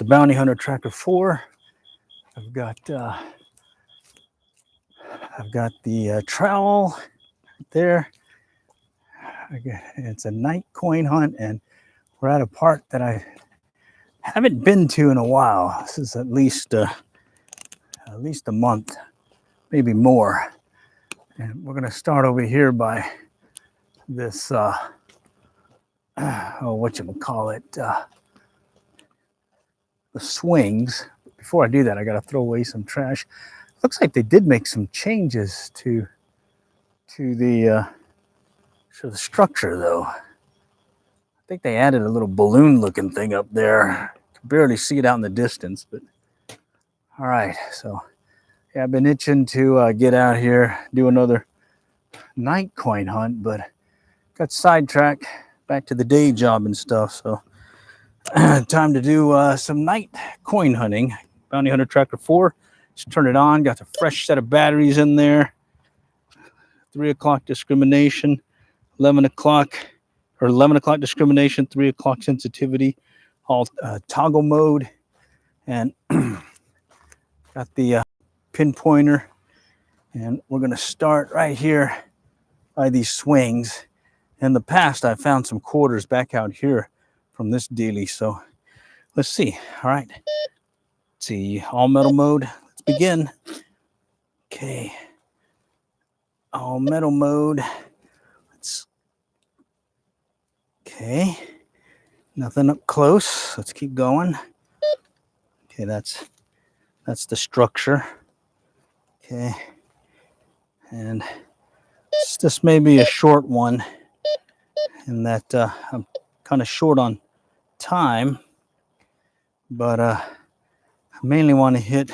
Bounty Hunter Tracker 4. I've got the trowel right there. It's a night coin hunt, and we're at a park that I haven't been to in a while. This is at least a month, maybe more. And we're gonna start over here by this whatchamacallit, the swings. Before I do that, I gotta throw away some trash. Looks like they did make some changes to the structure, though. I think they added a little balloon looking thing up there. You can barely see it out in the distance, but all right. So yeah, I've been itching to get out here, do another night coin hunt, but got sidetracked back to the day job and stuff. So time to do some night coin hunting. Bounty Hunter Tracker 4. Just turn it on. Got a fresh set of batteries in there. 3 o'clock discrimination, 11 o'clock discrimination, 3 o'clock sensitivity, all toggle mode, and got the pinpointer. And we're going to start right here by these swings. In the past, I found some quarters back out here from this dealie. So let's see. All right. Let's see. All metal mode. Let's begin. Okay. All metal mode. Okay. Nothing up close. Let's keep going. Okay, that's the structure. Okay. And this may be a short one in that I'm kind of short on time, but I mainly want to hit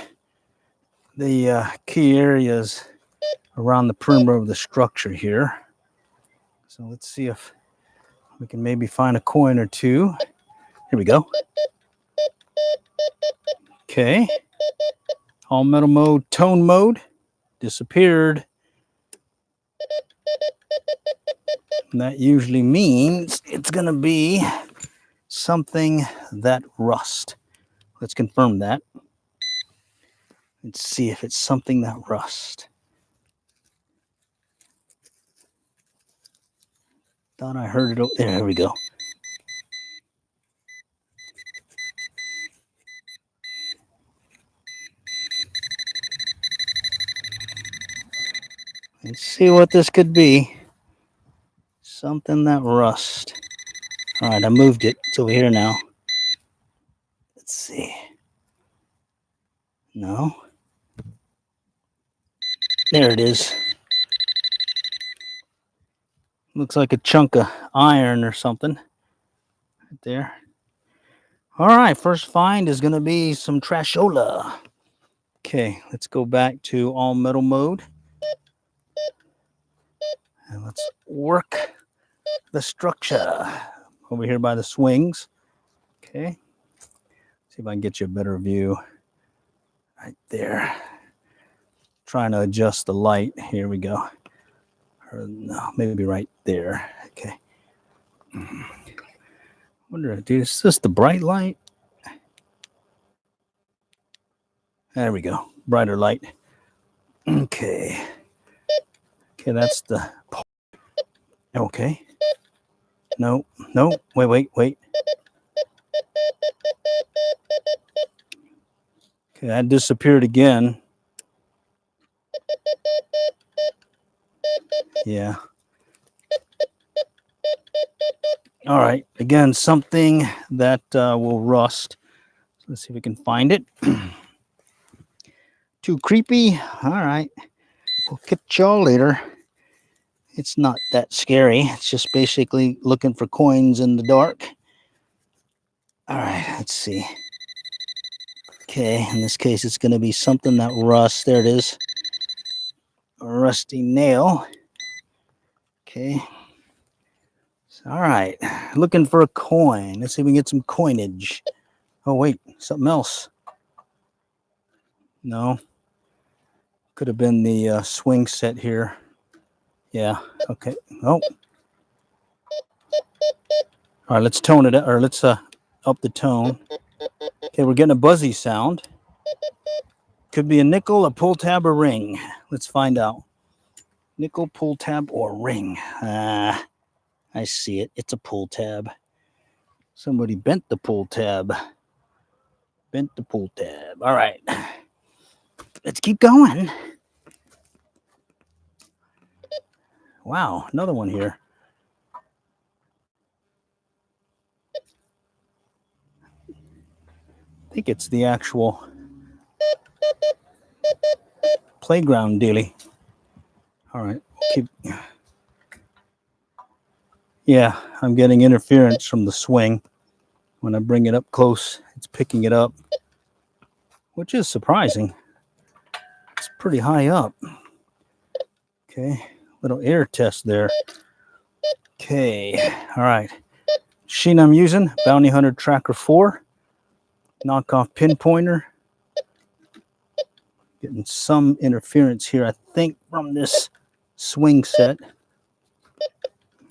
the key areas around the perimeter of the structure here. So let's see if we can maybe find a coin or two. Here we go. Okay. All metal mode, tone mode, disappeared. And that usually means it's going to be something that rust. Let's confirm that. Let's see if it's something that rust. Thought I heard it. There we go. Let's see what this could be. Something that rust. All right, I moved it. It's over here now. Let's see. No. There it is. Looks like a chunk of iron or something. Right there. All right, first find is going to be some trashola. Okay, let's go back to all metal mode. And let's work the structure over here by the swings. Okay. See if I can get you a better view. Right there. Trying to adjust the light. Here we go. Or no, maybe right there. Okay. Wonder, dude, is this the bright light? There we go. Brighter light. Okay. Okay, that's the. Okay. No. Wait. Okay, that disappeared again. Yeah. All right. Again, something that will rust. So let's see if we can find it. Too creepy. All right. We'll catch y'all later. It's not that scary. It's just basically looking for coins in the dark. All right. Let's see. Okay. In this case, it's going to be something that rusts. There it is. A rusty nail. Okay. All right. Looking for a coin. Let's see if we can get some coinage. Oh, wait. Something else. No. Could have been the swing set here. Yeah. Okay. Oh. All right. Let's tone it, or let's up the tone. Okay, we're getting a buzzy sound. Could be a nickel, a pull tab, or ring. Let's find out. Nickel, pull tab, or ring. I see it. It's a pull tab. Somebody bent the pull tab. Bent the pull tab. All right. Let's keep going. Wow, another one here. I think it's the actual playground dealie. All right, keep. Yeah, I'm getting interference from the swing. When I bring it up close, it's picking it up, which is surprising. It's pretty high up. Okay, little air test there. Okay, all right. Machine I'm using, Bounty Hunter Tracker 4. Knockoff pinpointer. Getting some interference here, I think, from this swing set.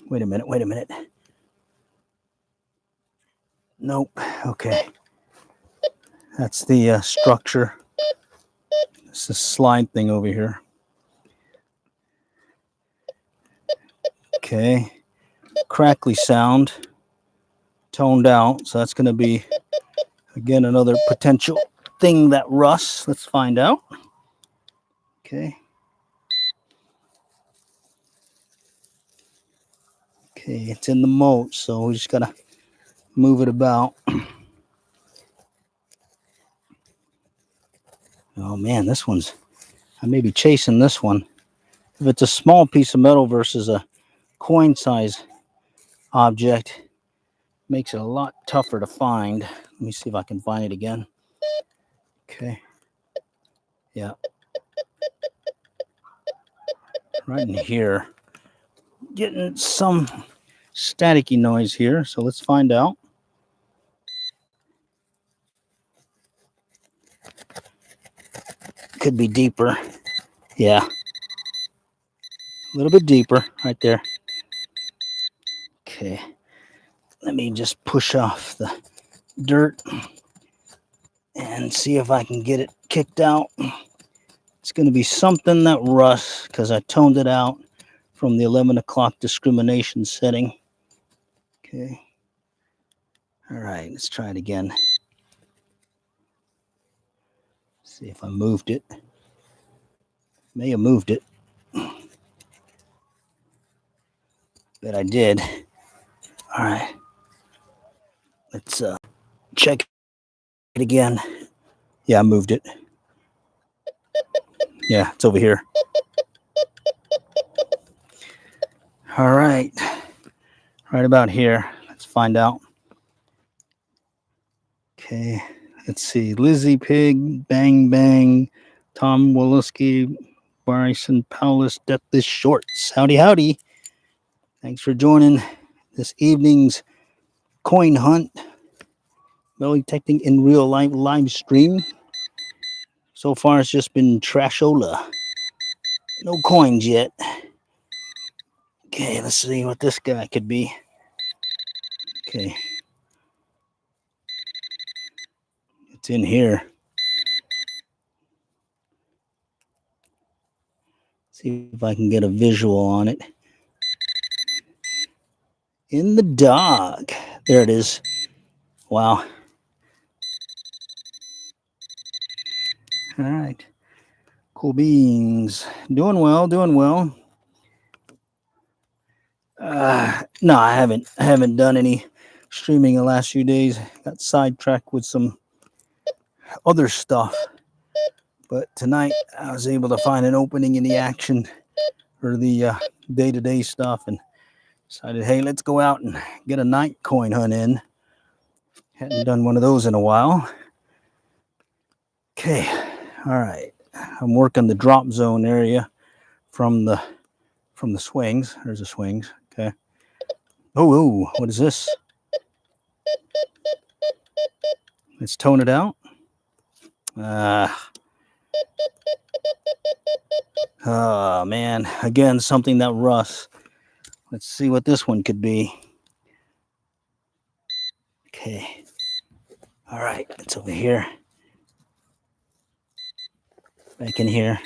Wait a minute. Nope. Okay. That's the structure. It's a slide thing over here. Okay. Crackly sound. Toned out. So that's going to be, again, another potential thing that rusts. Let's find out. Okay. Okay, it's in the moat, so we just got to move it about. Oh, man, this one's... I may be chasing this one. If it's a small piece of metal versus a coin size object, makes it a lot tougher to find. Let me see if I can find it again. Okay. Yeah. Right in here. Getting some staticky noise here, so let's find out. Could be deeper. Yeah. A little bit deeper right there. Okay. Let me just push off the dirt and see if I can get it kicked out. It's going to be something that rusts because I toned it out from the 11 o'clock discrimination setting. Okay. All right, let's try it again. See if I moved it. May have moved it. Bet I did. All right. Let's check it again. Yeah, I moved it. Yeah, it's over here. All right. Right about here. Let's find out. Okay. Let's see. Lizzie Pig, Bang Bang, Tom Woliski, Bryson Paulus, Death is Shorts. Howdy, howdy. Thanks for joining this evening's coin hunt. Belly detecting in real life live stream. So far, it's just been trashola. No coins yet. Okay, let's see what this guy could be. Okay. It's in here. See if I can get a visual on it. In the dog. There it is. Wow. All right. Cool beans. Doing well, doing well. No, I haven't done any streaming the last few days. Got sidetracked with some other stuff. But tonight I was able to find an opening in the action for the day-to-day stuff and decided, hey, let's go out and get a night coin hunt in. Hadn't done one of those in a while. Okay, all right. I'm working the drop zone area from the swings. There's the swings. Okay. Oh, what is this? Let's tone it out. Oh man, again, something that rusts. Let's see what this one could be. Okay. All right, it's over here. Back in here.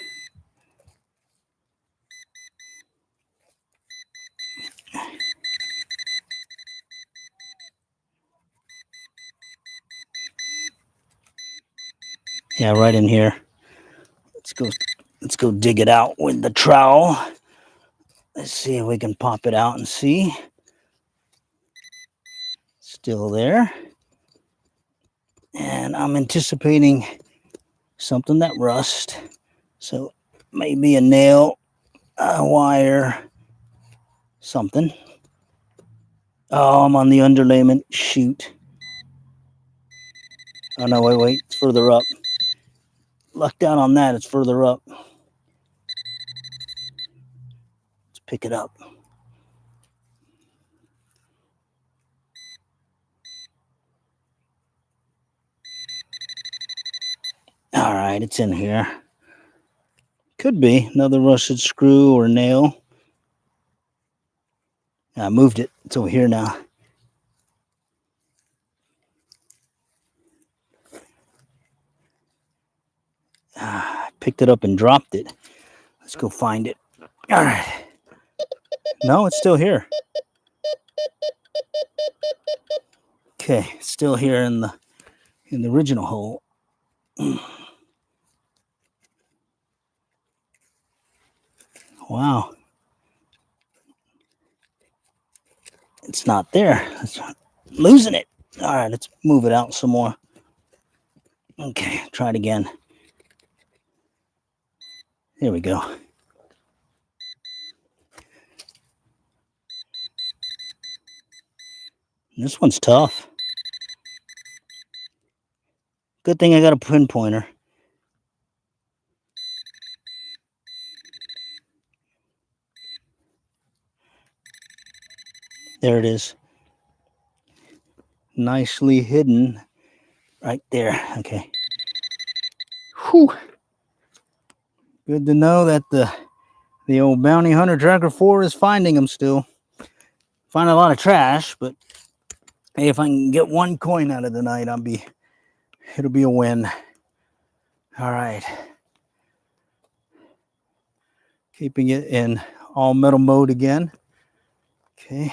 Yeah, right in here. Let's go dig it out with the trowel. Let's see if we can pop it out and see. Still there. And I'm anticipating something that rust. So maybe a nail, a wire, something. Oh, I'm on the underlayment. Shoot. Oh, no, wait. It's further up. Lucked out on that. It's further up. Let's pick it up. All right, it's in here. Could be another rusted screw or nail. I moved it. It's over here now. I picked it up and dropped it. Let's go find it. All right. No, it's still here. Okay, it's still here in the original hole. Wow. It's not there. It's losing it. All right, let's move it out some more. Okay, try it again. There we go. This one's tough. Good thing I got a pinpointer. There it is. Nicely hidden right there. Okay. Whew. Good to know that the old Bounty Hunter Tracker 4 is finding them still. Find a lot of trash, but hey, if I can get one coin out of the night, it'll be a win. All right. Keeping it in all metal mode again. Okay.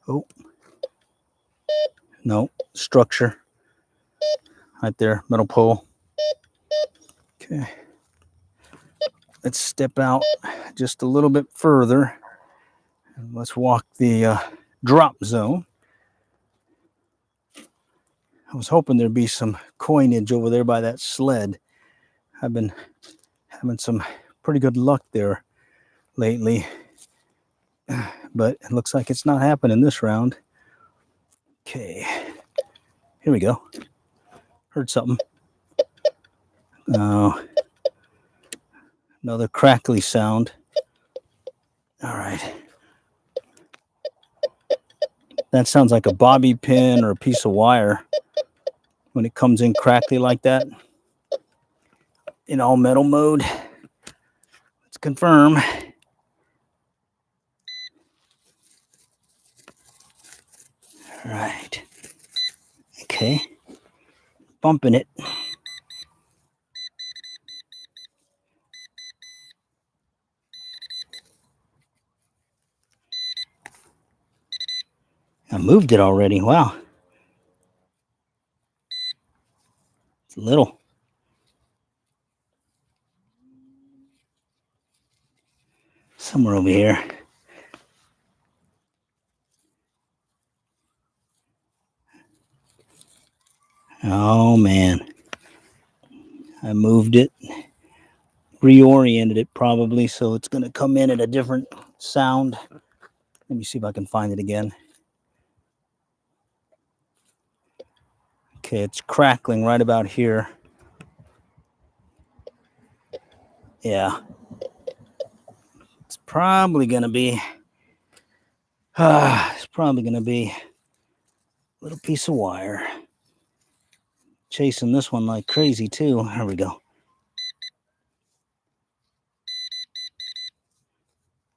Oh. No, structure. Right there, metal pole. Okay. Let's step out just a little bit further. And let's walk the drop zone. I was hoping there'd be some coinage over there by that sled. I've been having some pretty good luck there lately, but it looks like it's not happening this round. Okay, here we go. Heard something. Oh, another crackly sound. All right. That sounds like a bobby pin or a piece of wire when it comes in crackly like that. In all metal mode. Let's confirm. All right. Okay. Bumping it. I moved it already. Wow. It's a little. Somewhere over here. Oh, man. I moved it. Reoriented it probably, so it's going to come in at a different sound. Let me see if I can find it again. Okay, it's crackling right about here. Yeah. It's probably going to be a little piece of wire. Chasing this one like crazy too. There we go.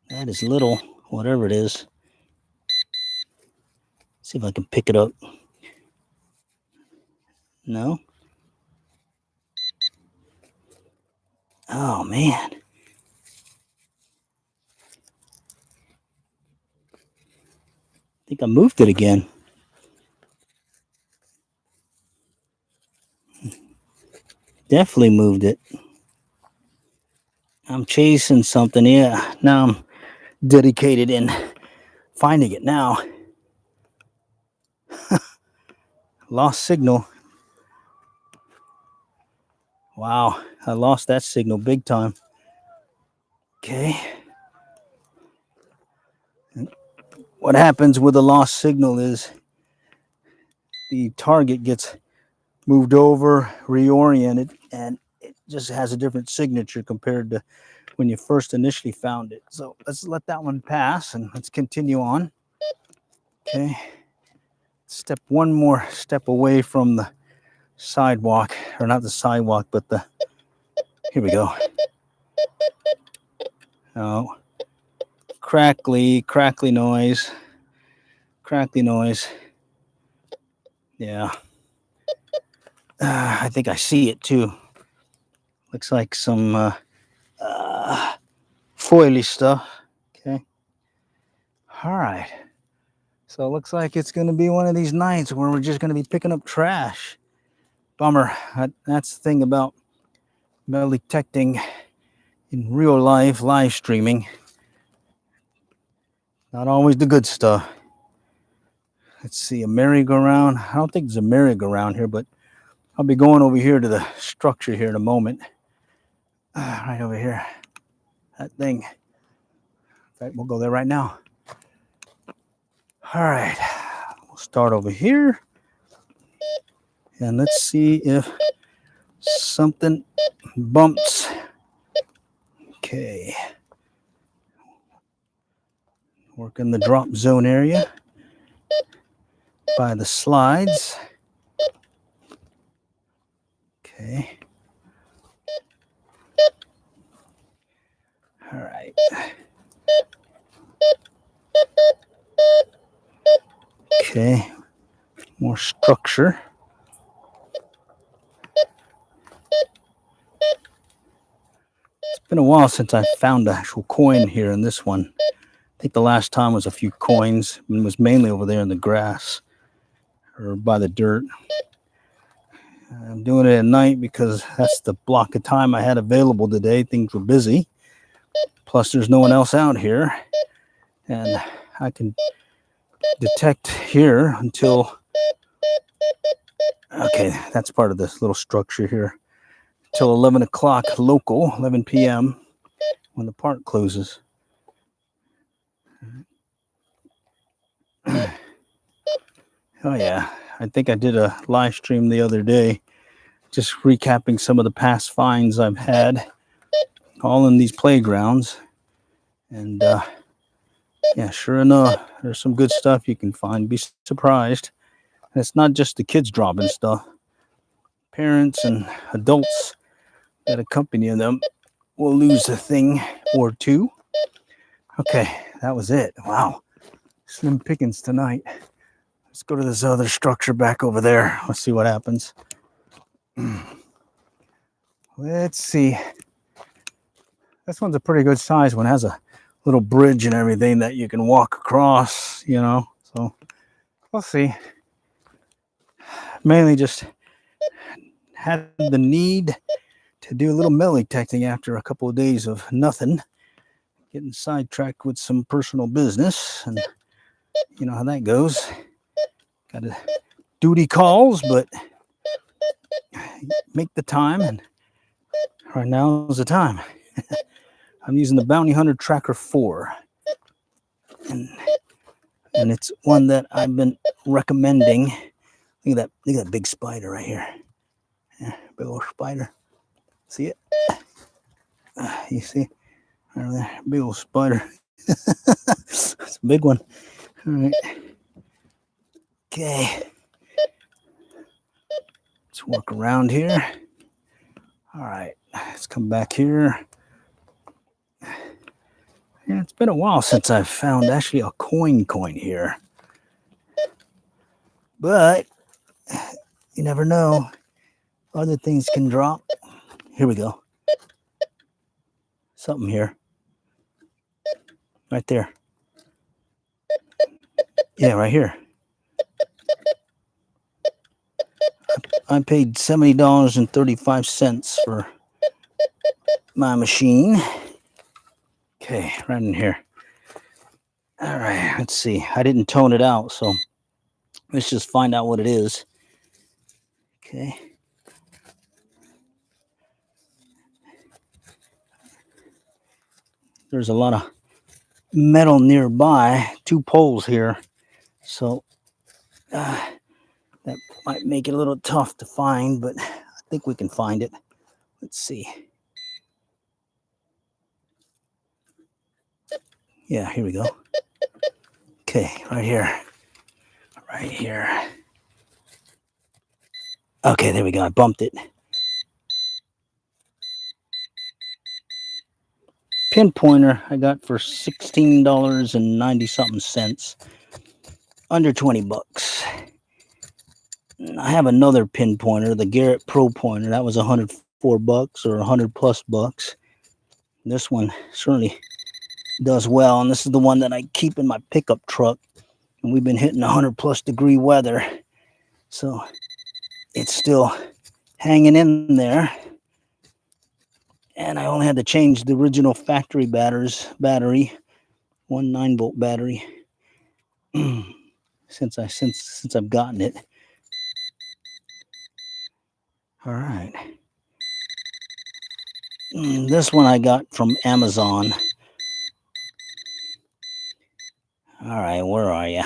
That is little, whatever it is. See if I can pick it up. No? Oh, man. I think I moved it again. Definitely moved it. I'm chasing something. Yeah. Now I'm dedicated in finding it now. Lost signal. Wow. I lost that signal big time. Okay. What happens with a lost signal is the target gets moved over, reoriented, and it just has a different signature compared to when you first initially found it. So let's let that one pass and let's continue on. Okay. Step one more step away from the sidewalk, or not the sidewalk, but the, here we go. Oh, crackly noise. Crackly noise. Yeah. I think I see it too. Looks like some foily stuff. Okay. All right. So it looks like it's going to be one of these nights where we're just going to be picking up trash. Bummer. That's the thing about metal detecting in real life, live streaming. Not always the good stuff. Let's see, a merry-go-round. I don't think there's a merry-go-round here, but I'll be going over here to the structure here in a moment. Right over here. That thing. In fact, we'll go there right now. All right. We'll start over here. And let's see if something bumps. Okay. Work in the drop zone area by the slides. Okay. All right. Okay. More structure. It's been a while since I found an actual coin here in this one. I think the last time was a few coins, and it was mainly over there in the grass or by the dirt. I'm doing it at night because that's the block of time I had available today. Things were busy. Plus, there's no one else out here. And I can detect here until, okay, that's part of this little structure here, till 11 o'clock local, 11 p.m. when the park closes. Oh, yeah. I think I did a live stream the other day, just recapping some of the past finds I've had, all in these playgrounds. And yeah, sure enough, there's some good stuff you can find. Be surprised. And it's not just the kids dropping stuff. Parents and adults that accompany them will lose a thing or two. Okay, that was it. Wow. Slim pickings tonight. Let's go to this other structure back over there. Let's see what happens. Let's see. This one's a pretty good size one. It has a little bridge and everything that you can walk across, you know. So we'll see. Mainly just had the need to do a little metal detecting after a couple of days of nothing. Getting sidetracked with some personal business, and you know how that goes. Got to duty calls, but make the time, and right now is the time. I'm using the Bounty Hunter Tracker 4, and it's one that I've been recommending. Look at that big spider right here. Yeah, big old spider. See it? You see? Right there, big old spider. It's a big one. All right. Okay. Let's walk around here. All right. Let's come back here. Yeah, it's been a while since I've found actually a coin here. But You never know. Other things can drop. Here we go. Something here. Right there. Yeah, right here. I paid $70.35 for my machine. Okay, right in here. All right, let's see. I didn't tone it out, so let's just find out what it is. Okay. There's a lot of metal nearby, 2 poles here, so that might make it a little tough to find, but I think we can find it. Let's see. Yeah, here we go. Okay, right here. Right here. Okay, there we go. I bumped it. Pinpointer I got for $16.90 something cents. Under 20 bucks. I have another pinpointer, the Garrett Pro Pointer. That was 104 bucks or 100 plus bucks. This one certainly does well, and this is the one that I keep in my pickup truck. And we've been hitting 100 plus degree weather, so it's still hanging in there. And I only had to change the original factory battery, 1 9-volt battery, since I've gotten it. All right. This one I got from Amazon. All right, where are you?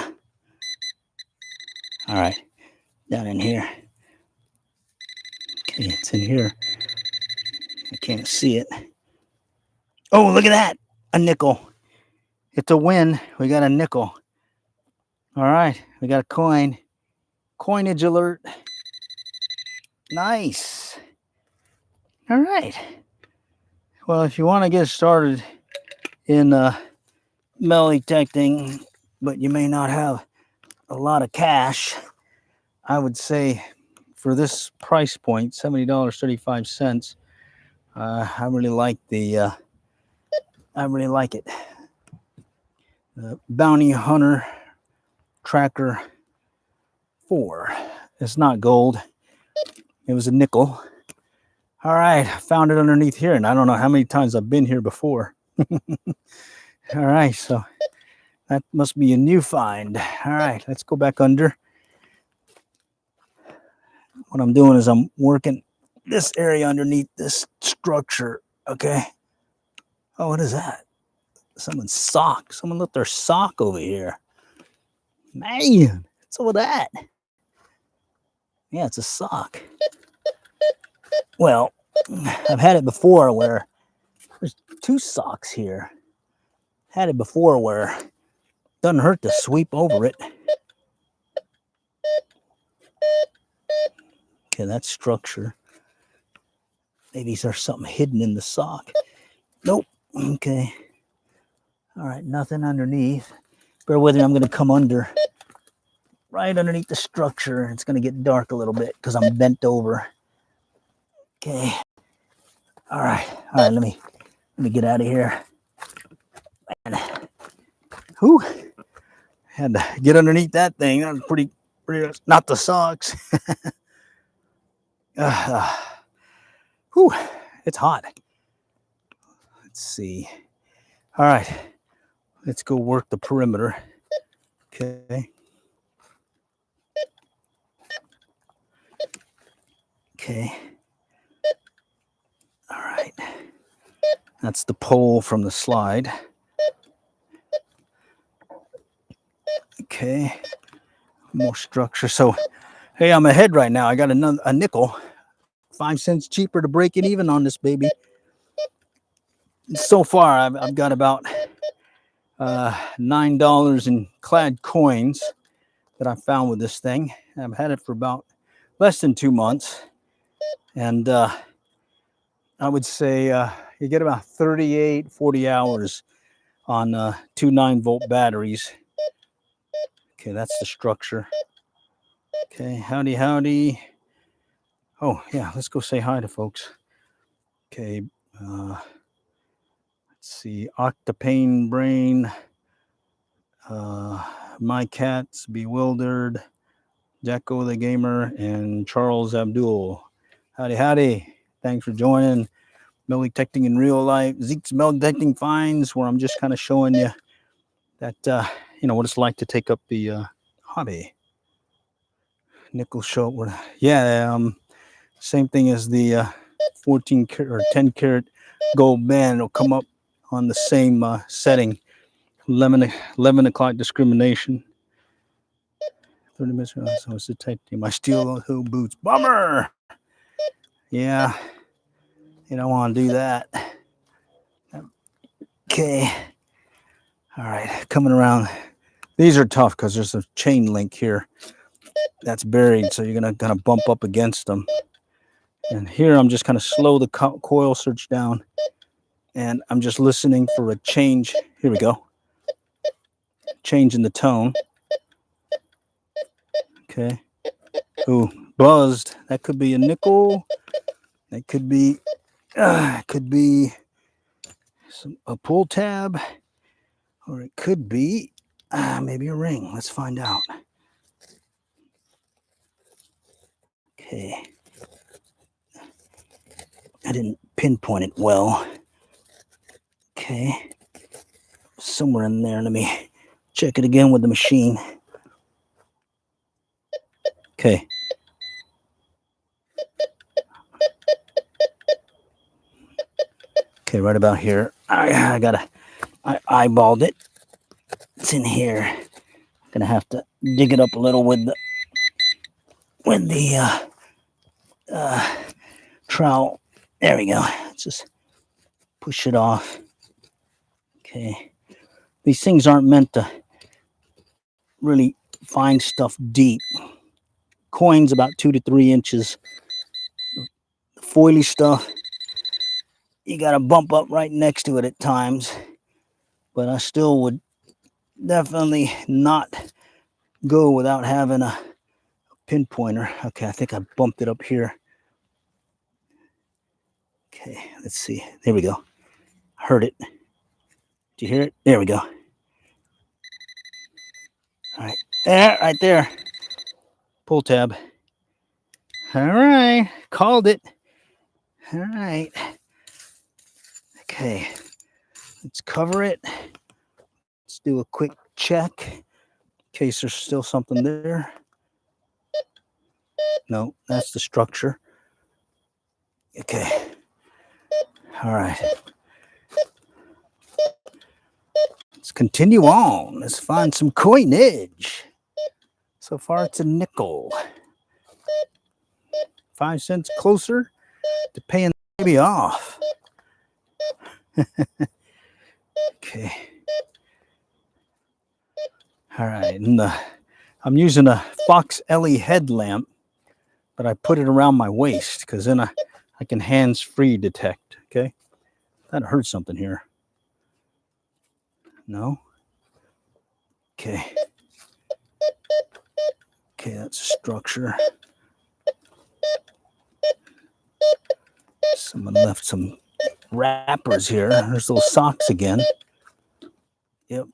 All right, down in here. Okay, it's in here. I can't see it. Oh, look at that. A nickel. It's a win. We got a nickel. All right, we got a coin. Coinage alert. Nice. All right. Well, if you want to get started in metal detecting, but you may not have a lot of cash, I would say for this price point, $70.35, I really like the. I really like it. The Bounty Hunter Tracker 4. It's not gold. It was a nickel. All right, I found it underneath here, and I don't know how many times I've been here before. All right, so that must be a new find. All right, let's go back under. What I'm doing is I'm working this area underneath this structure, okay? Oh, what is that? Someone's sock. Someone left their sock over here. Man, what's up with that? Yeah, it's a sock. Well, I've had it before where there's 2 socks here. Had it before where it doesn't hurt to sweep over it. Okay, that's structure. Maybe there's something hidden in the sock. Nope. Okay. All right, nothing underneath. Bear with me, I'm going to come under. Right underneath the structure. It's going to get dark a little bit because I'm bent over. Okay. All right. Let me get out of here. Man. Whew. Had to get underneath that thing. That was pretty not the socks. Whew. It's hot. Let's see. All right. Let's go work the perimeter. Okay. Okay. All right. That's the pole from the slide. Okay. More structure. So, hey, I'm ahead right now. I got a nickel. 5 cents cheaper to break it even on this baby. So far, I've got about $9 in clad coins that I found with this thing. I've had it for about less than 2 months. And I would say you get about 38, 40 hours on 2 9-volt batteries. Okay, that's the structure. Okay, howdy. Oh, yeah, let's go say hi to folks. Okay, let's see. Octopane Brain, My Cat's Bewildered, Jacko the Gamer, and Charles Abdul. Howdy, howdy. Thanks for joining. Metal detecting in real life. Zeke's metal detecting finds, where I'm just kind of showing you that, what it's like to take up the hobby. Nickel show. Yeah, same thing as the 14 karat or 10 karat gold band. It'll come up on the same setting. 11 o'clock discrimination. 30 minutes. So it's detecting my steel heel boots. Bummer. Yeah, you don't want to do that. Okay. All right, coming around. These are tough because there's a chain link here that's buried, so you're gonna kind of bump up against them. And here I'm just kind of slow the coil search down, and I'm just listening for a change. Here we go. Change in the tone. Okay. Ooh, buzzed. That could be a nickel. That could be a pull tab, or it could be maybe a ring. Let's find out. Okay. I didn't pinpoint it well. Okay. Somewhere in there. Let me check it again with the machine. Okay. Okay, right about here. I eyeballed it. It's in here. Gonna have to dig it up a little with the trowel. There we go. Let's just push it off. Okay. These things aren't meant to really find stuff deep. Coins about 2 to 3 inches. The foily stuff, you gotta bump up right next to it at times. But I still would definitely not go without having a pinpointer. Okay, I think I bumped it up here. Okay, let's see. There we go. Heard it. Did you hear it? There we go. All right. There, right there. Pull tab. All right. Called it. All right. Okay. Let's cover it. Let's do a quick check in case there's still something there. No, that's the structure. Okay. All right. Let's continue on. Let's find some coinage. So far, it's a nickel. 5 cents closer to paying the baby off. Okay. All right. And I'm using a Fox Ellie headlamp, but I put it around my waist because then I can hands-free detect. Okay. That heard something here. No. Okay. Okay, that's a structure. Someone left some wrappers here. There's those socks again. Yep.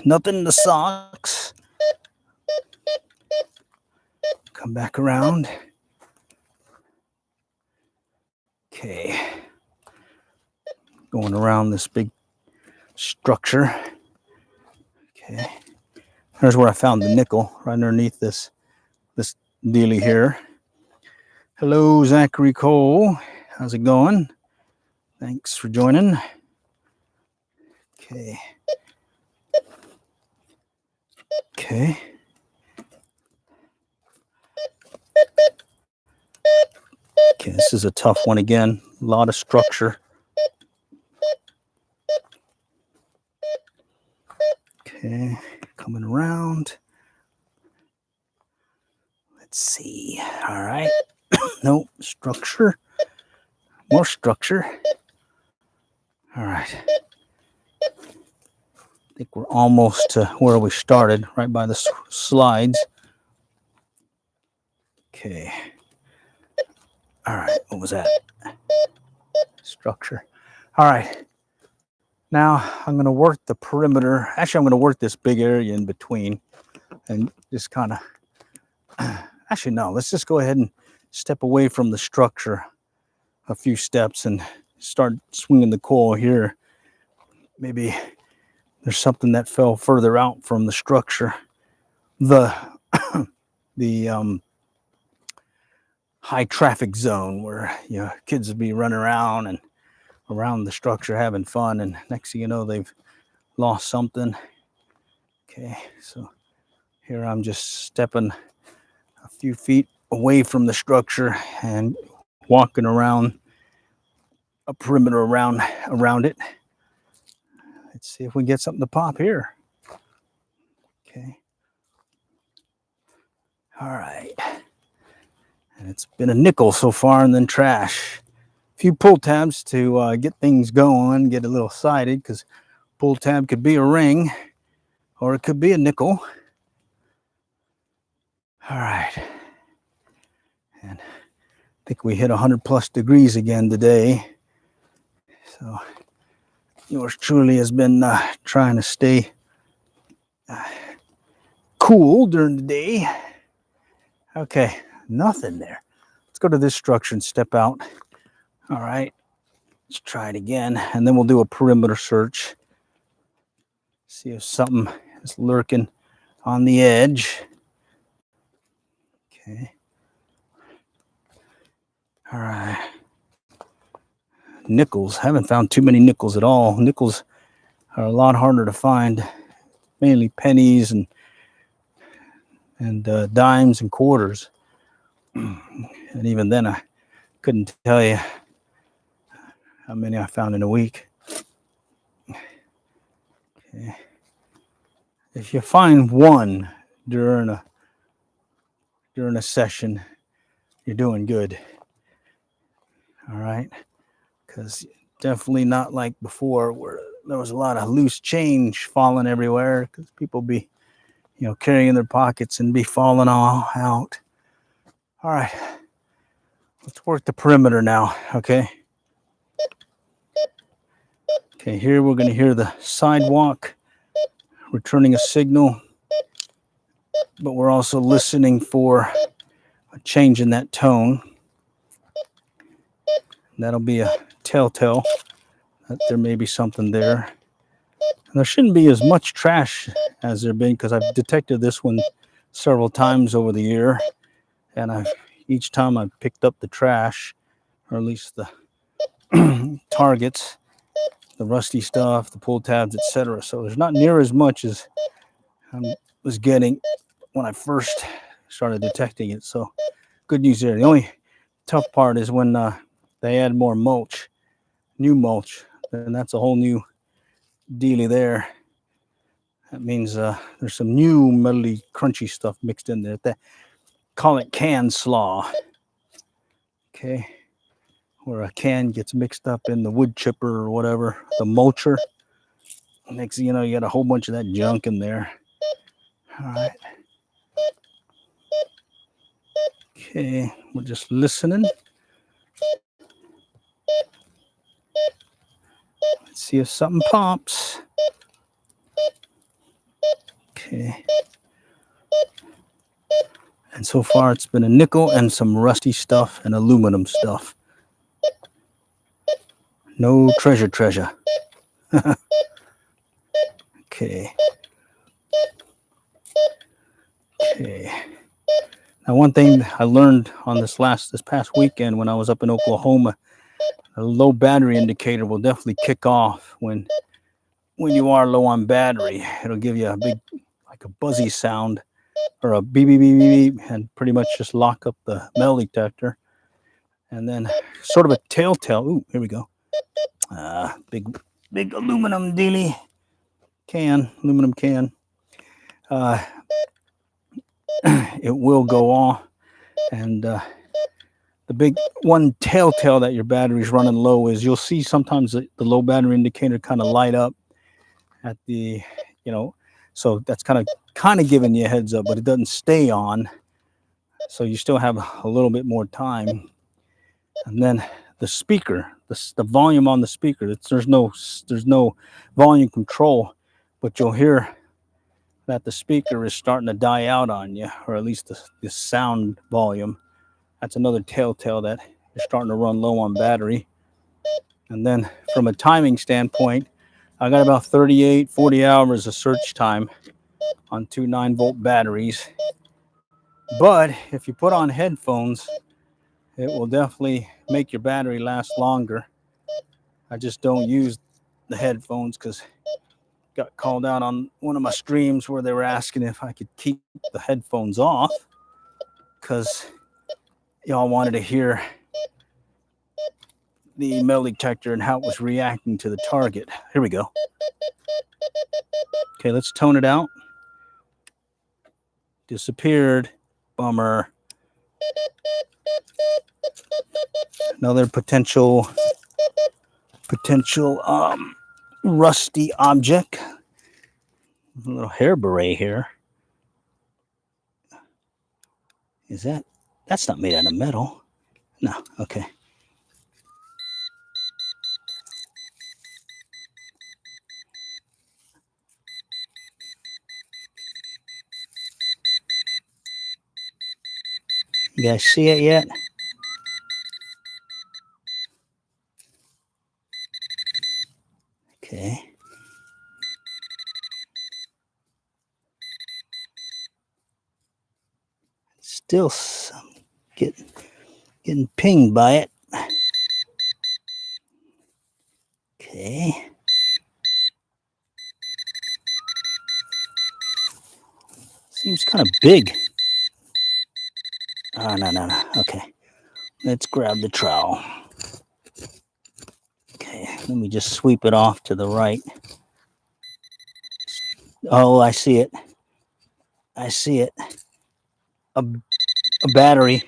Nothing in the socks. Come back around. Okay. Going around this big structure. Okay. Here's where I found the nickel, right underneath this dealie here. Hello, Zachary Cole. How's it going? Thanks for joining. Okay. Okay. Okay, this is a tough one again. A lot of structure. Okay, coming around. Let's see. All right. Nope, structure. More structure. All right. I think we're almost to where we started, right by the slides. Okay. All right, what was that? Structure. All right. Now I'm going to work the perimeter. Actually, I'm going to work this big area in between and just kind of, actually, no, let's just go ahead and step away from the structure a few steps and start swinging the coil here. Maybe there's something that fell further out from the structure. The high traffic zone where kids would be running around and around the structure having fun, and next thing you know they've lost something. Okay, so here I'm just stepping a few feet away from the structure and walking around a perimeter around it. Let's see if we can get something to pop here. Okay. All right. And it's been a nickel so far, and then trash. A few pull tabs to get things going, get a little excited, because pull tab could be a ring or it could be a nickel. All right. And I think we hit 100+ degrees again today. So yours truly has been trying to stay cool during the day. Okay, nothing there. Let's go to this structure and step out. All right, let's try it again, and then we'll do a perimeter search. See if something is lurking on the edge. Okay. All right. Nickels. Haven't found too many nickels at all. Nickels are a lot harder to find. Mainly pennies and dimes and quarters. And even then, I couldn't tell you how many I found in a week. Okay. If you find one during a session, you're doing good. All right, because definitely not like before where there was a lot of loose change falling everywhere, because people be carrying their pockets and be falling all out. All right, let's work the perimeter now. Okay, here we're going to hear the sidewalk returning a signal, but we're also listening for a change in that tone. That'll be a telltale that there may be something there. And there shouldn't be as much trash as there been, because I've detected this one several times over the year, and each time I've picked up the trash, or at least the targets, the rusty stuff, the pull tabs, etc. So there's not near as much as I was getting when I first started detecting it. So good news there. The only tough part is when they add more mulch, new mulch, and that's a whole new dealie there. That means there's some new metally crunchy stuff mixed in there. They call it can slaw. Okay, where a can gets mixed up in the wood chipper or whatever, the mulcher. Next thing you know, you got a whole bunch of that junk in there. All right. Okay, we're just listening. Let's see if something pops. Okay. And so far it's been a nickel and some rusty stuff and aluminum stuff. No treasure. Okay. Now, one thing I learned on this past weekend when I was up in Oklahoma, a low battery indicator will definitely kick off when you are low on battery. It'll give you a big, like a buzzy sound, or a beep, beep, beep, beep, and pretty much just lock up the metal detector. And then sort of a telltale. Ooh, here we go. Big aluminum dealie aluminum can. It will go off, and the big one telltale that your battery's running low is you'll see sometimes the low battery indicator kind of light up at the, so that's kind of giving you a heads up, but it doesn't stay on. So you still have a little bit more time. And then the speaker, the volume on the speaker, there's no volume control, but you'll hear that the speaker is starting to die out on you, or at least the sound volume. That's another telltale that you're starting to run low on battery. And then from a timing standpoint, I got about 38, 40 hours of search time on two 9-volt batteries. But if you put on headphones, it will definitely make your battery last longer. I just don't use the headphones because got called out on one of my streams where they were asking if I could keep the headphones off because y'all wanted to hear the metal detector and how it was reacting to the target. Here we go. Okay, let's tone it out. Disappeared. Bummer. Another potential rusty object. A little hair beret here. Is that's not made out of metal? No, okay. You guys see it yet? Okay. Still getting pinged by it. Okay. Seems kind of big. Oh, no. Okay. Let's grab the trowel. Okay. Let me just sweep it off to the right. Oh, I see it. I see it. A battery.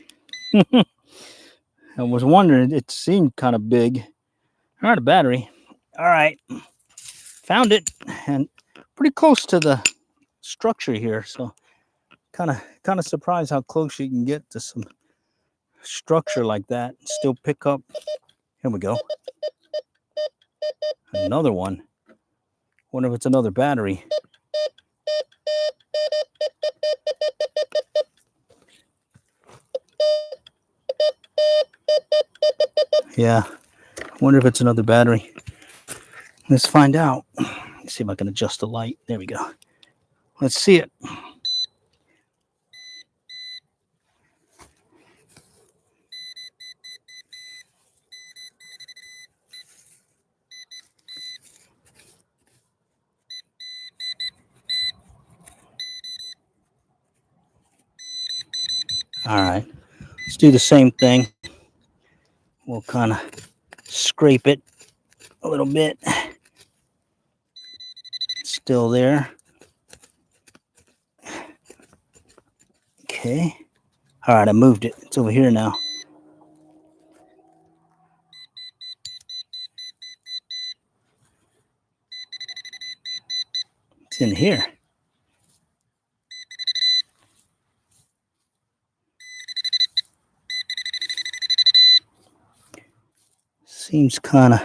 I was wondering, it seemed kind of big. All right, a battery. All right. Found it, and pretty close to the structure here. So kind of surprised how close you can get to some structure like that and still pick up. Here we go. Another one. Wonder if it's another battery. Yeah. Wonder if it's another battery. Let's find out. Let's see if I can adjust the light. There we go. Let's see it. All right. Let's do the same thing. We'll kind of scrape it a little bit. Still there. Okay. All right, I moved it. It's over here now. It's in here. Seems kind of...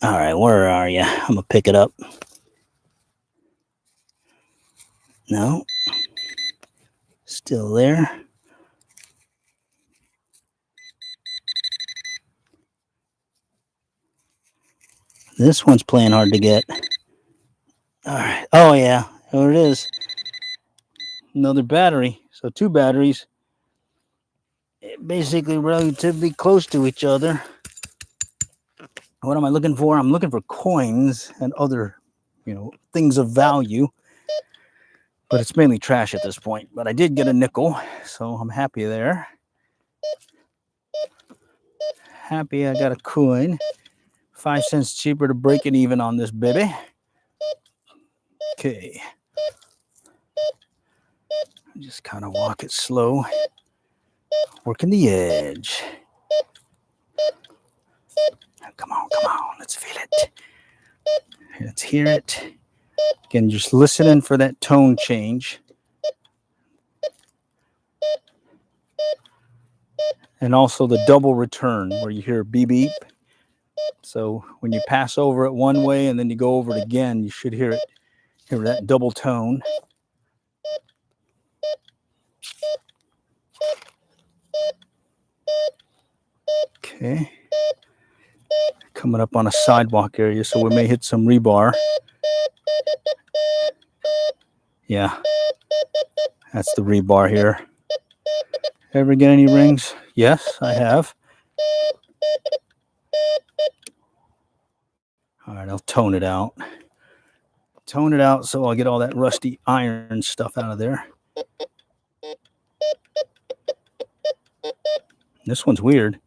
All right, where are you? I'm going to pick it up. No. Still there. This one's playing hard to get. All right. Oh, yeah. There it is. Another battery. So 2 batteries. Basically relatively close to each other. What am I looking for? I'm looking for coins and other, things of value. But it's mainly trash at this point. But I did get a nickel, so I'm happy there. Happy I got a coin. 5 cents cheaper to break it even on this baby. Okay. Just kind of walk it slow. Working the edge. Come on. Let's feel it. Let's hear it. Again, just listening for that tone change. and also the double return where you hear beep beep. So when you pass over it one way and then you go over it again, you should hear that double tone. Okay. Coming up on a sidewalk area, so we may hit some rebar. Yeah, that's the rebar here. Ever get any rings? Yes, I have. All right, I'll tone it out. Tone it out so I'll get all that rusty iron stuff out of there. This one's weird.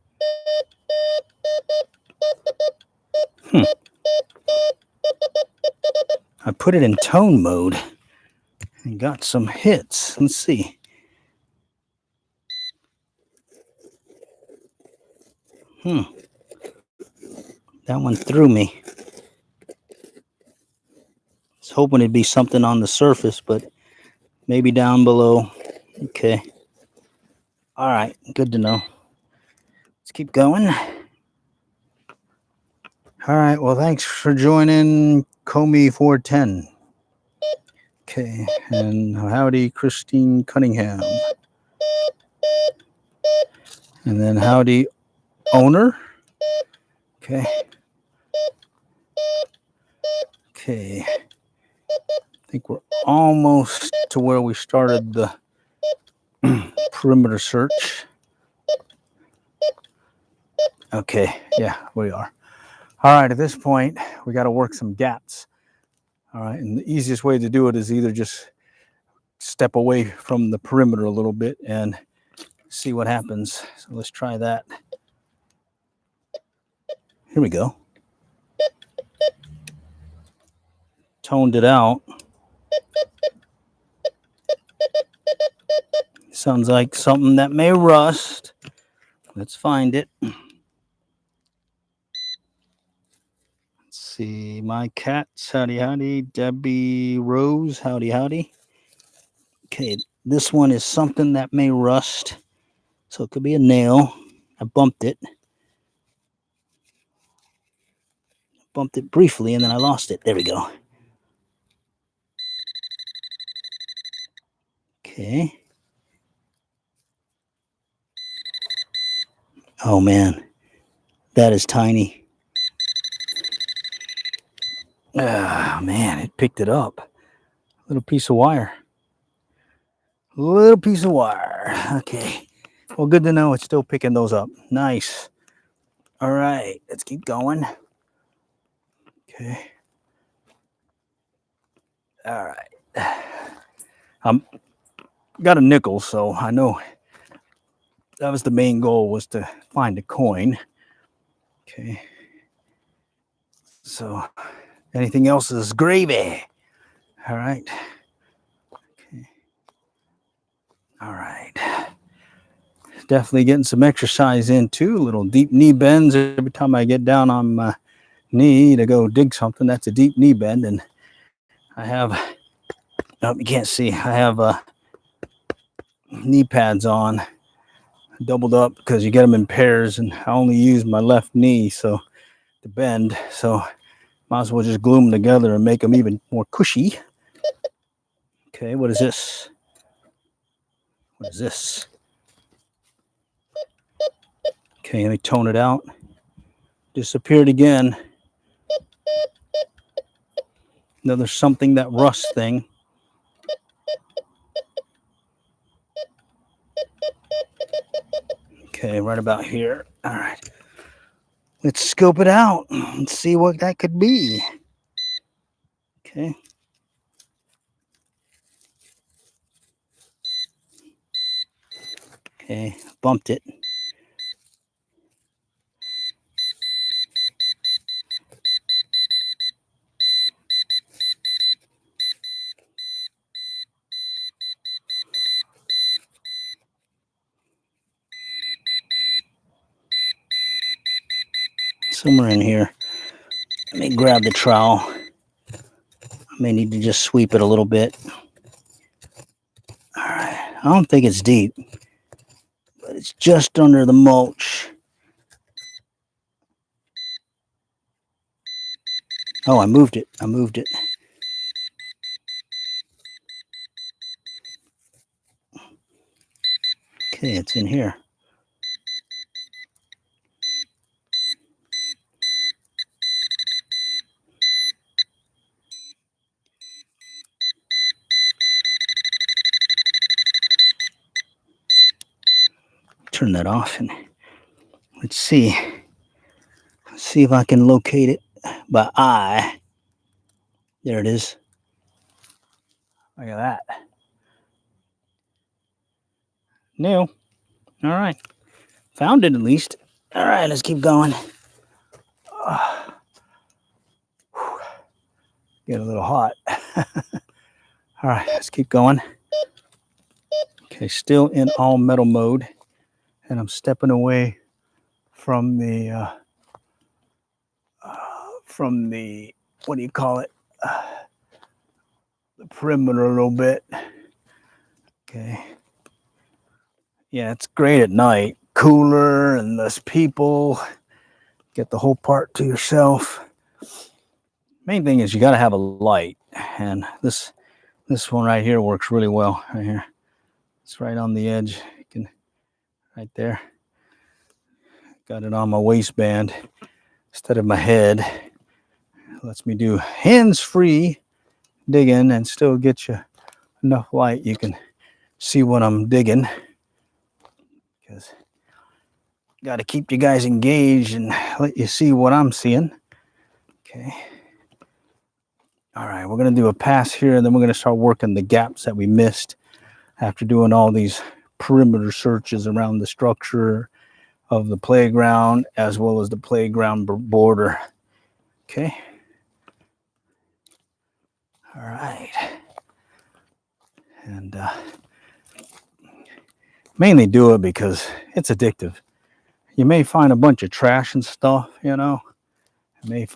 I put it in tone mode and got some hits. Let's see. That one threw me. I was hoping it'd be something on the surface, but maybe down below. Okay. All right, good to know. Let's keep going. All right, well, thanks for joining Comey 410. Okay, and howdy, Christine Cunningham. And then howdy, owner. Okay. Okay. I think we're almost to where we started the perimeter search. Okay, yeah, we are. All right, at this point, we got to work some gaps. All right, and the easiest way to do it is either just step away from the perimeter a little bit and see what happens. So let's try that. Here we go. Toned it out. Sounds like something that may rust. Let's find it. Let's see. My cats, howdy, howdy. Debbie Rose, howdy, howdy. Okay, this one is something that may rust. So it could be a nail. I bumped it. Bumped it briefly and then I lost it. There we go. Okay. Oh man, that is tiny. Ah, man, it picked it up. Little piece of wire. Little piece of wire. Okay. Well, good to know it's still picking those up. Nice. All right, let's keep going. Okay. All right. Got a nickel, so I know that was the main goal, was to find a coin. Okay. So anything else is gravy. All right. Okay. All right. Definitely getting some exercise in too. Little deep knee bends every time I get down on my knee to go dig something. That's a deep knee bend. And I have, you can't see, I have knee pads on, doubled up, because you get them in pairs, and I only use my left knee so to bend. So might as well just glue them together and make them even more cushy. Okay, what is this? What is this? Okay, let me tone it out. Disappeared again. Another something that rust thing. Okay, right about here. All right. Let's scope it out and see what that could be. Okay. Okay, bumped it. Somewhere in here. Let me grab the trowel. I may need to just sweep it a little bit. All right. I don't think it's deep, but it It's just under the mulch. Oh, I moved it. Okay, it's in here. Turn that off and let's see. Let's see if I can locate it by eye. There it is. Look at that. New. All right. Found it at least. All right, let's keep going. Get a little hot. All right, let's keep going. Okay, still in all metal mode. And I'm stepping away from the what do you call it? The perimeter a little bit. Okay. Yeah, it's great at night. Cooler and less people. Get the whole part to yourself. Main thing is you got to have a light, and this one right here works really well. Right here, it's right on the edge. You can, right there. Got it on my waistband instead of my head. It lets me do hands-free digging and still get you enough light you can see what I'm digging. Because got to keep you guys engaged and let you see what I'm seeing. Okay. All right, we're going to do a pass here, and then we're going to start working the gaps that we missed after doing all these perimeter searches around the structure of the playground as well as the playground border. Okay. All right. And mainly do it because it's addictive. You may find a bunch of trash and stuff, you know. You may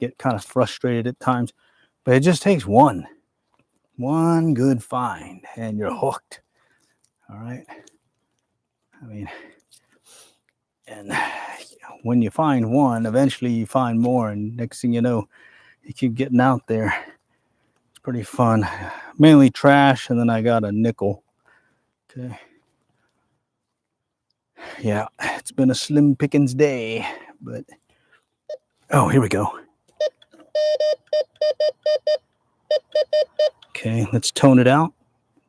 get kind of frustrated at times. But it just takes one good find and you're hooked. All right. I mean, and when you find one, eventually you find more. And next thing you know, you keep getting out there. It's pretty fun. Mainly trash. And then I got a nickel. Okay. Yeah, it's been a slim pickings day. But, oh, here we go. Okay, let's tone it out.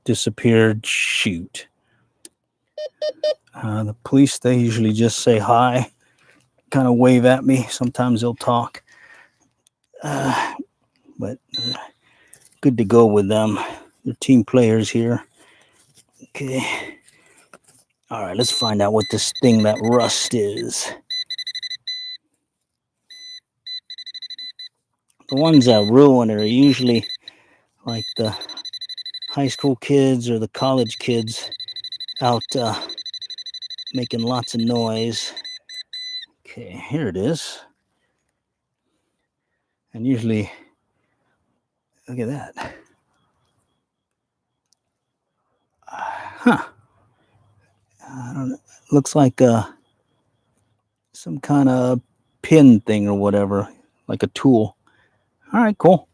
Disappeared. Shoot. The police, they usually just say hi, kind of wave at me. Sometimes they'll talk. But good to go with them. They're team players here. Okay. All right, let's find out what this thing, that rust is. The ones that ruin are usually like the high school kids or the college kids out making lots of noise. Okay, here it is. And usually, look at that. Huh. I don't know. Looks like some kind of pin thing or whatever, like a tool. All right, cool.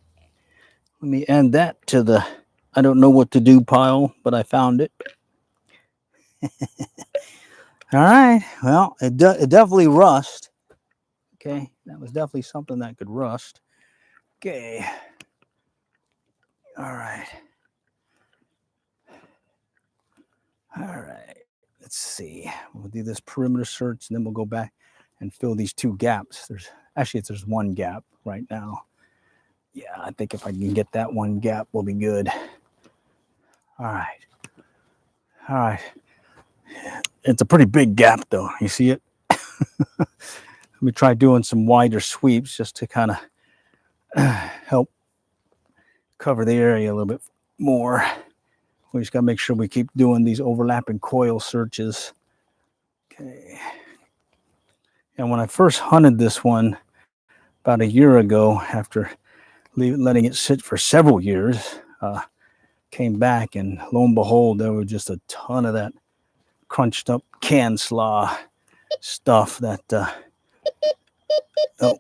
Let me add that to the I don't know what to do pile, but I found it. All right. Well, it definitely rust. Okay. That was definitely something that could rust. Okay. All right. All right. Let's see. We'll do this perimeter search, and then we'll go back and fill these two gaps. There's one gap right now. Yeah, I think if I can get that one gap, we'll be good. All right. All right. It's a pretty big gap, though. You see it? Let me try doing some wider sweeps just to kind of help cover the area a little bit more. We just got to make sure we keep doing these overlapping coil searches. Okay. And when I first hunted this one about a year ago, after letting it sit for several years, came back, and lo and behold, there was just a ton of that crunched up canned slaw stuff that oh,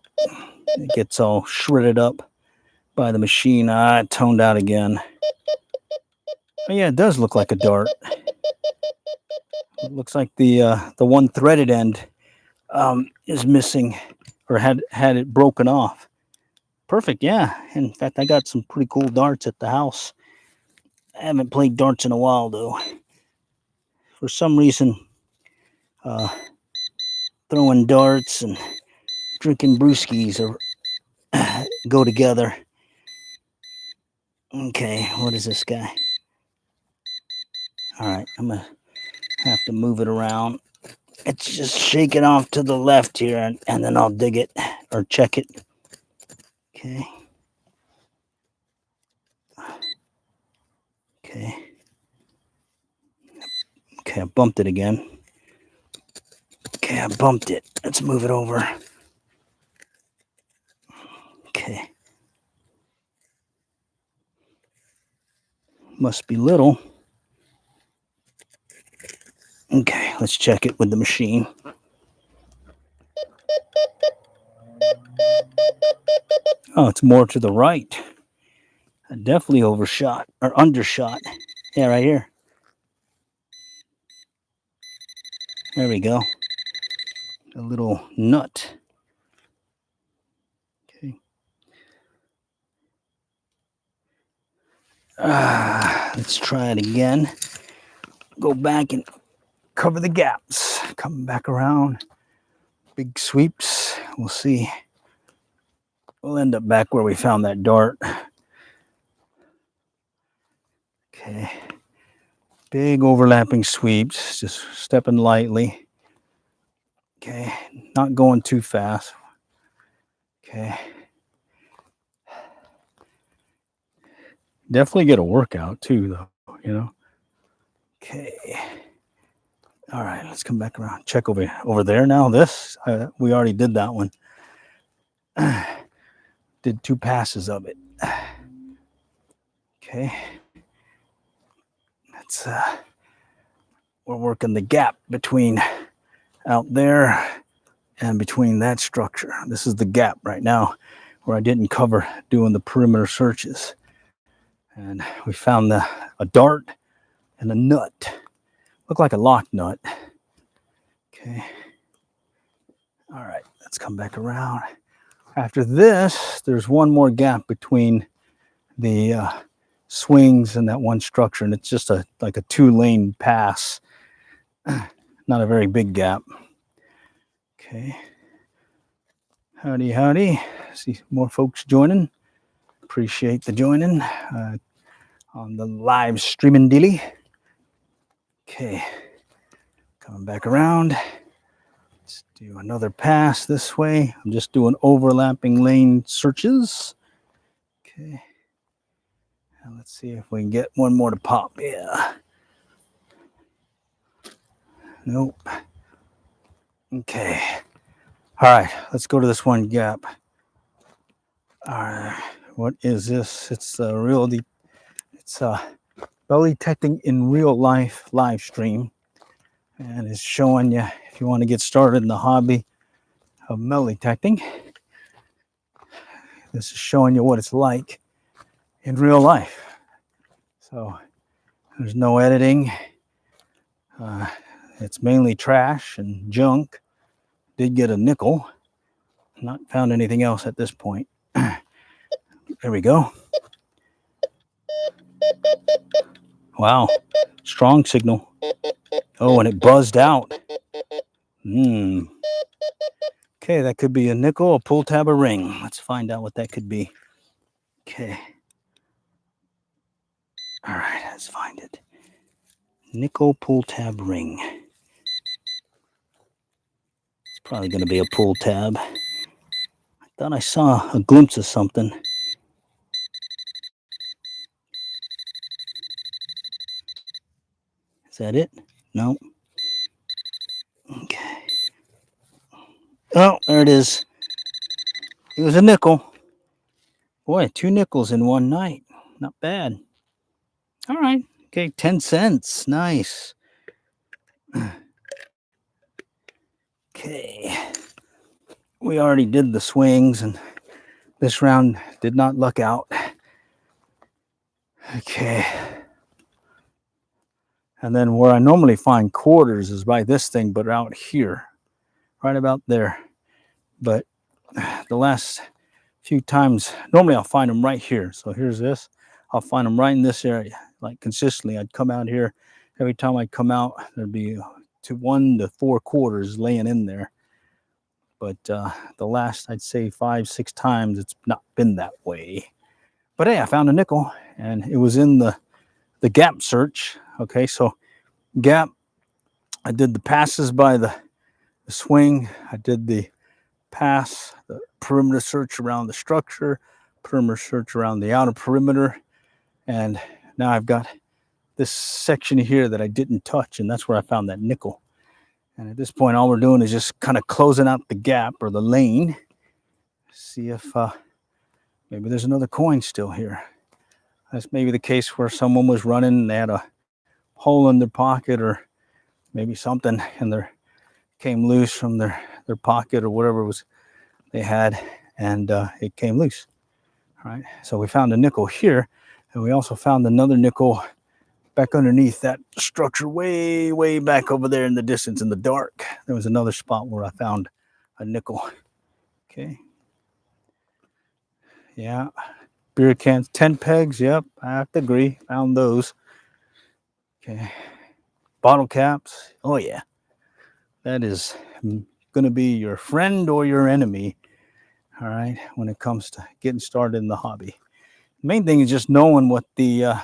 it gets all shredded up by the machine. It toned out again. Oh, yeah, it does look like a dart. It looks like the one threaded end is missing, or had it broken off. Perfect, yeah. In fact, I got some pretty cool darts at the house. I haven't played darts in a while, though. For some reason, throwing darts and drinking brewskis go together. Okay, what is this guy? All right, I'm going to have to move it around. It's just shaking off to the left here, and then I'll dig it or check it. Okay. Okay. Okay, I bumped it again. Okay, I bumped it. Let's move it over. Okay. Must be little. Okay, let's check it with the machine. Oh, it's more to the right. I definitely overshot or undershot. Yeah, right here. There we go. A little nut. Okay. Let's try it again. Go back and cover the gaps. Coming back around. Big sweeps. We'll see. We'll end up back where we found that dart. Okay. Big overlapping sweeps. Just stepping lightly. Okay. Not going too fast. Okay. Definitely get a workout too, though, you know. Okay. All right, let's come back around. Check over there now. This, we already did that one. Did 2 passes of it. Okay. That's, we're working the gap between out there and between that structure. This is the gap right now where I didn't cover doing the perimeter searches. And we found a dart and a nut. Looked like a lock nut. Okay. All right, let's come back around. After this, there's one more gap between the swings and that one structure, and it's just like a 2-lane pass. Not a very big gap. Okay. Howdy, howdy. See more folks joining. Appreciate the joining on the live streaming dealy. Okay. Coming back around. Let's do another pass this way. I'm just doing overlapping lane searches. Okay. Now let's see if we can get one more to pop. Yeah. Nope. Okay. All right. Let's go to this one gap. All right. What is this? It's it's belly detecting in real life live stream. And it's showing you if you want to get started in the hobby of metal detecting. This is showing you what it's like in real life. So there's no editing. It's mainly trash and junk. Did get a nickel. Not found anything else at this point. There we go. Wow. Strong signal. Oh, and it buzzed out. Okay, that could be a nickel, a pull tab, a ring. Let's find out what that could be. Okay. All right, let's find it. Nickel pull tab ring. It's probably going to be a pull tab. I thought I saw a glimpse of something. Is that it? No. Okay. Oh, there it is. It was a nickel. Boy, 2 nickels in one night. Not bad. All right. Okay, 10 cents. Nice. Okay. We already did the swings, and this round did not luck out. Okay. And then where I normally find quarters is by this thing, but out here, right about there. But the last few times, normally I'll find them right here. So here's this. I'll find them right in this area, like consistently. I'd come out here. Every time I'd come out, there'd be 1 to 4 quarters laying in there. But the last, I'd say 5, 6 times, it's not been that way. But hey, I found a nickel, and it was in the gap search. Okay, so gap, I did the passes by the swing. I did the pass, the perimeter search around the structure, perimeter search around the outer perimeter. And now I've got this section here that I didn't touch, and that's where I found that nickel. And at this point, all we're doing is just kind of closing out the gap or the lane. See if maybe there's another coin still here. That's maybe the case where someone was running and they had a hole in their pocket, or maybe something, and they came loose from their pocket or whatever it was they had, and it came loose. All right, so we found a nickel here, and we also found another nickel back underneath that structure, way back over there in the distance in the dark. There was another spot where I found a nickel. Okay. Yeah. Beer cans, 10 pegs. Yep, I have to agree. Found those. Okay. Bottle caps. Oh, yeah. That is going to be your friend or your enemy. All right. When it comes to getting started in the hobby. The main thing is just knowing what the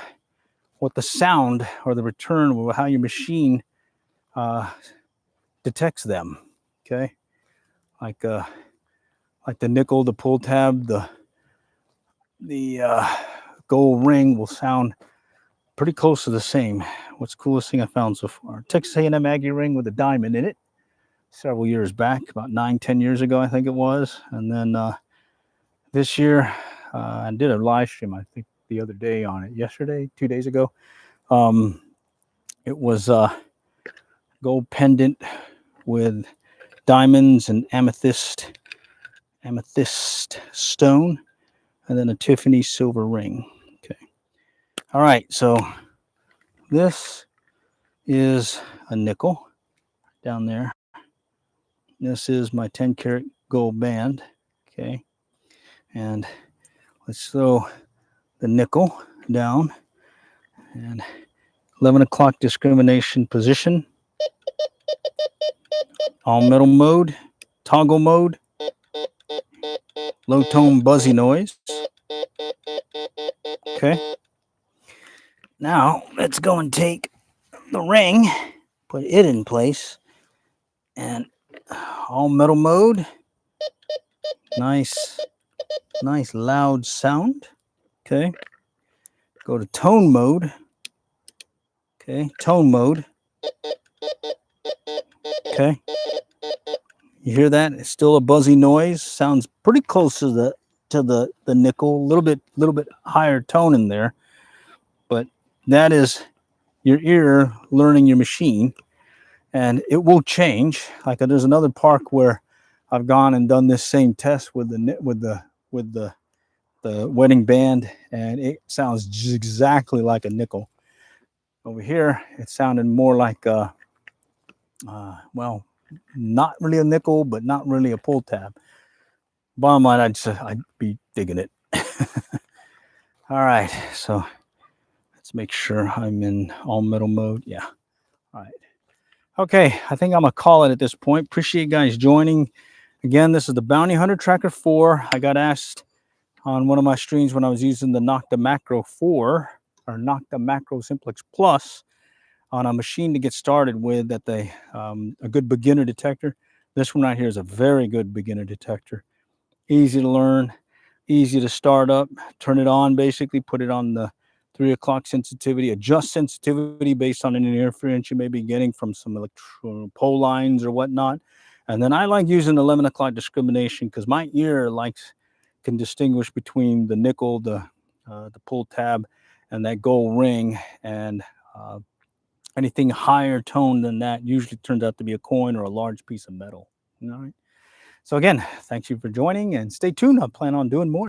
sound or the return, or how your machine detects them. Okay, like the nickel, the pull tab, the gold ring will sound pretty close to the same. What's the coolest thing I found so far? Texas A&M Aggie ring with a diamond in it, several years back, about 9-10 years ago, I think it was. And then this year, I did a live stream, I think the other day on it, yesterday, 2 days ago. It was gold pendant with diamonds and amethyst stone, and then a Tiffany silver ring. Okay. All right. So this is a nickel down there. This is my 10 karat gold band. Okay. And let's throw the nickel down, and 11 o'clock discrimination position. All metal mode, toggle mode, low tone buzzy noise. Okay. Now let's go and take the ring, put it in place, and all metal mode. Nice loud sound. Okay. Go to tone mode. Okay, tone mode. Okay. You hear that? It's still a buzzy noise. Sounds pretty close to the nickel. A little bit higher tone in there. But that is your ear learning your machine, and it will change. Like there's another park where I've gone and done this same test with the wedding band, and it sounds exactly like a nickel. Over here, it sounded more like well, not really a nickel, but not really a pull tab. Bottom line, I'd be digging it. All right, so let's make sure I'm in all metal mode. Yeah. All right. Okay, I think I'm gonna call it at this point. Appreciate you guys joining. Again, this is the Bounty Hunter Tracker 4. I got asked on one of my streams when I was using the Nocta Macro 4 or Nocta Macro Simplex Plus on a machine to get started with, that a good beginner detector. This one right here is a very good beginner detector. Easy to learn, easy to start up, turn it on, basically put it on the 3 o'clock sensitivity, adjust sensitivity based on any interference you may be getting from some pole lines or whatnot. And then I like using 11 o'clock discrimination because my ear can distinguish between the nickel, the pull tab, and that gold ring. And Anything higher tone than that usually turns out to be a coin or a large piece of metal. All right. So again, thank you for joining and stay tuned. I plan on doing more.